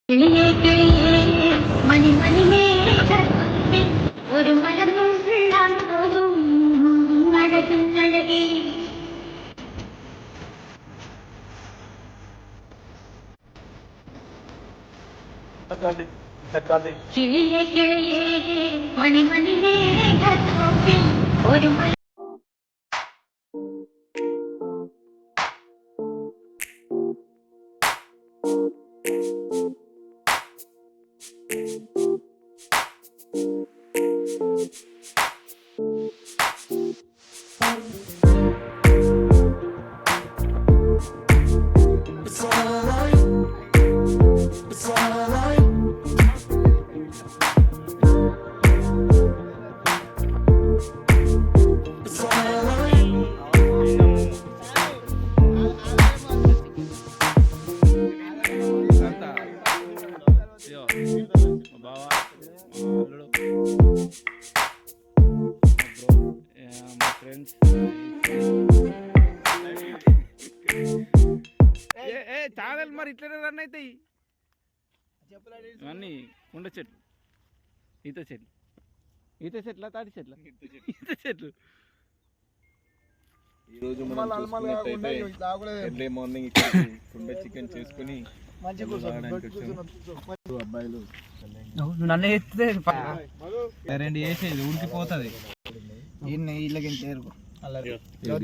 കിളിയേ കിളിയേ മണി മണിയേ ഒരു മലമുള്ളാൻ പോകും അഴകും അഴകേ കിളിയേ കിളിയേ മണി മണിയേ ഒരു ఛానల్ మరి ఇట్లనే రన్ అవుతాయి అన్నీ కుండ చెట్లు ఈత చెట్ల తాటి చెట్ల ఈత చెట్లు. ఈరోజు మనం చూసుకున్నట్టయితే ఎర్లీ మార్నింగ్ కుండ చికెన్ చేసుకుని అబ్బాయిలు నన్ను ఎత్తే రెండు వేసేది ఉడికిపోతుంది.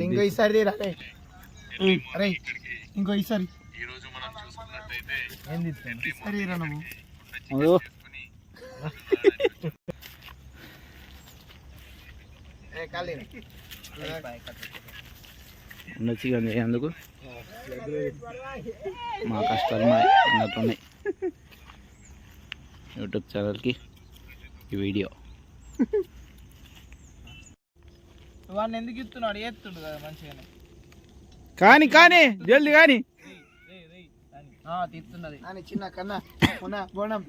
ఇంకో ఈసారి అరే ఇంకో ఈసారి ఉండొచ్చు కానీ అందుకు మా కష్టాలు మా అన్నట్టున్నాయి. యూట్యూబ్ ఛానల్కి ఈ వీడియో వాడిని ఎందుకు ఇస్తున్నాడు ఎత్తుండు కదా మంచిగానే కానీ కానీ జల్ది కానీ తీస్తున్నది అని చిన్న కన్నా బోనం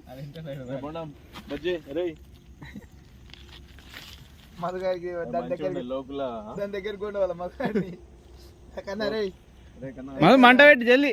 మధుగారికి దాని దగ్గర కూడా వాళ్ళ మధుగారిని కన్నా రే మంట పెట్టి జల్ది.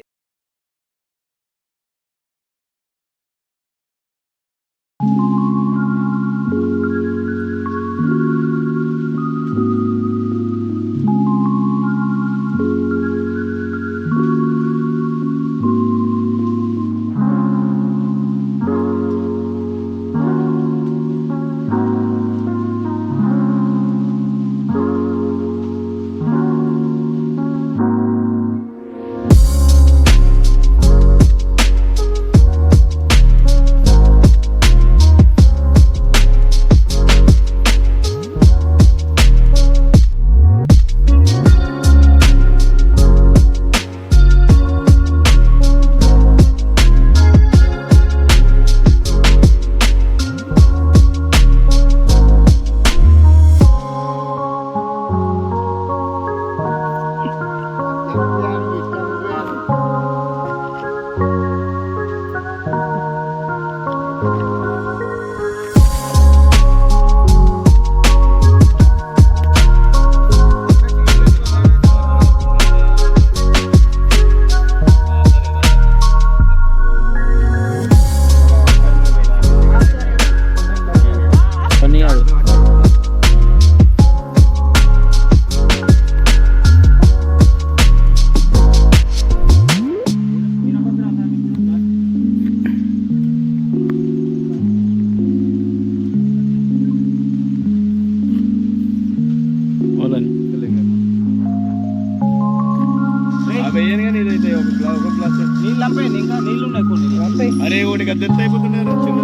అరే ఒకటి గద్దెత్త అయిపోతున్నారు చిన్న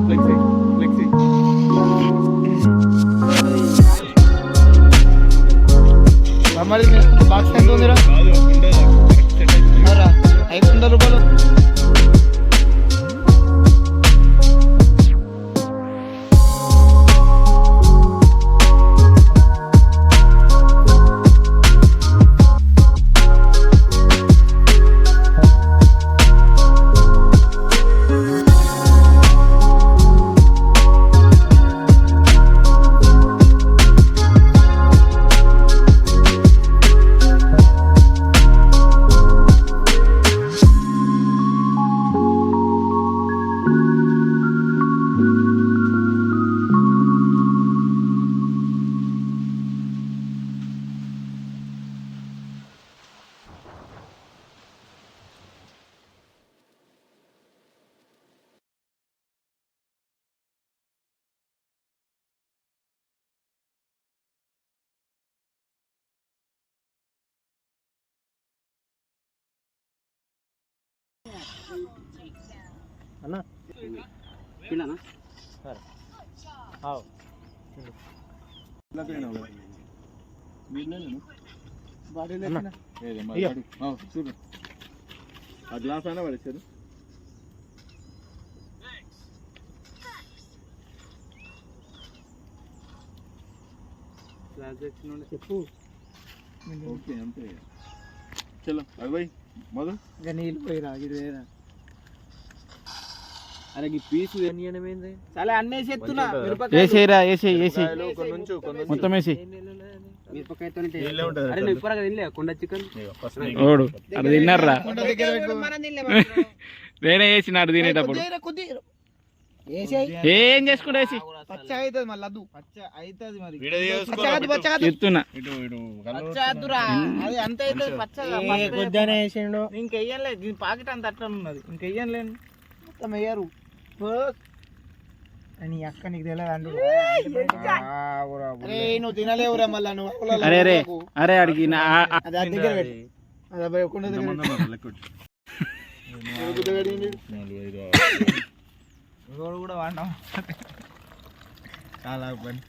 ఫ్లెక్సీ ఫ్లెక్సీ బాక్స్ ఎంత ఉందిరా ₹500. అన్న చూడు ఆ గ్లాస్ అయినా పడేసారు. చెప్పు ఓకే అంతే. చలో అది పోయి మొదలు. ఇంకా నీళ్ళు పోయిరా ఇది వేరా. అరే ఈ పీసు ఎన్ని చాలా అన్నేసి ఎత్తున్నా వేసేరా వేసేయి వేసి కొన్ని ఉంచు, కొన్ని ఉంచు. మొత్తం వేసి నీళ్ళే ఉంటుంది. కొండ చికెన్ ఓడు అది తిన్నారా నేనే వేసినాడు తినేటప్పుడు ఏం చేసుకుంటా వేసి పచ్చ అవుతుంది మళ్ళీ అద్దు పచ్చ అవుతుంది మరి వీడియో చేసుకో. చెప్తున్నా ఇటు ఇటు పచ్చ అద్దురా అది అంత అవుతుంది పచ్చగా వేసిండు ఇంకెయ్యలేదు ఈ పాకెట్ అంత అట్లా ఉన్నది ఇంకెయ్యలేను మొత్తం వేయరు అని అక్క నీకు తెలియదు నువ్వు తినలేవురా మళ్ళా నువ్వు అరే అరే అరే అడిగి అది అది దగ్గర పెట్టు అది పోయి ఒక్క దగ్గర రోడ్డు కూడా వాడినాం చాలా పని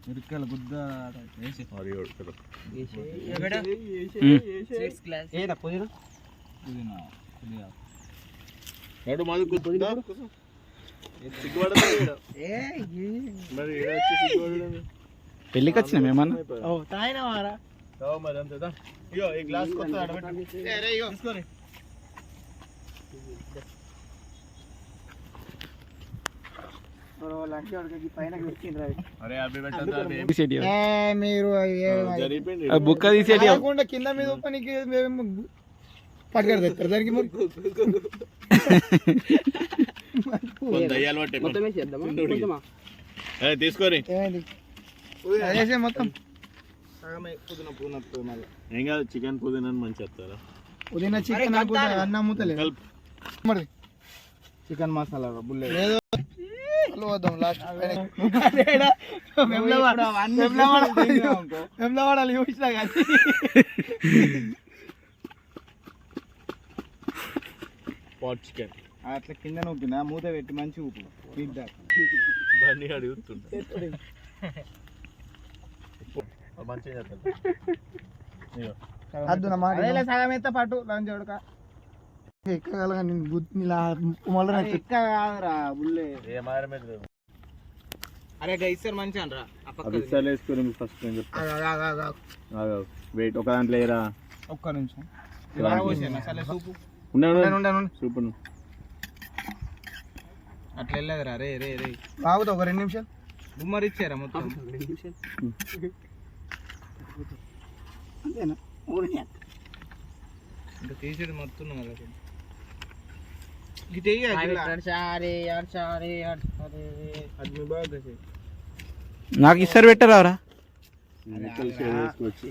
మిరకాయల గుద్ద నడు మాది కుదుదా సిగ్గుపడతాడు మరి వచ్చి సిగ్గుపడడం. పెళ్ళికి వచ్చినాం ఏమన్నా తాయినా వారా మరి అంతేదా. ఇగో ఈ గ్లాస్ కొత్త ఆడబెట్టు. తీసుకోరే. అరే అవి పెట్టద్దు. మీరు జరిగిపోయింది. బుక్క తీసేటి కింద మీద పనికి పట్టుకడ తెస్తారు దానికి దయ్యాలు పట్టే తీసుకోరి. ఏమైంది అదేసే మొత్తం పుదీనా పూనత్తు మళ్ళీ ఏం కాదు, చికెన్ పుదీనా మంచి చెప్తారా. పుదీనా చికెన్ అన్న అమ్ముతలేదు మరి చికెన్ మసాలా బుల్లెట్ ఏదో వద్దాం లాస్ట్ వెమ్లవాడాలి చూసినా కానీ పాట్ చికెన్ అట్లా కింద నూపినా మూత పెట్టి మంచి ఊపు ఫీడ్బ్యాక్ బండి అడుగుతుంటా మంచిగా చెప్తాను. సగం ఎత్త పట్టు లంచ్ ఉడక ఎక్కగలగా నేను మళ్ళీ ఎక్క కాదురా బుల్లే. అరే గైసర్ మంచి అనరా వేసుకుని ఫస్ట్ వెయిట్ ఒక దాంట్లో వేయరా. ఒక్క నిమిషం సూపు సూపర్ అట్లా వెళ్ళదురా రే రే రే బాగుతా ఒక 2 నిమిషాలు గుమ్మరి ఇచ్చారా మొత్తం అంతేనా ఇంకా తీసేది మొత్తం నాకు ఇస్తారు పెట్టరావరా. వేసుకోవచ్చు.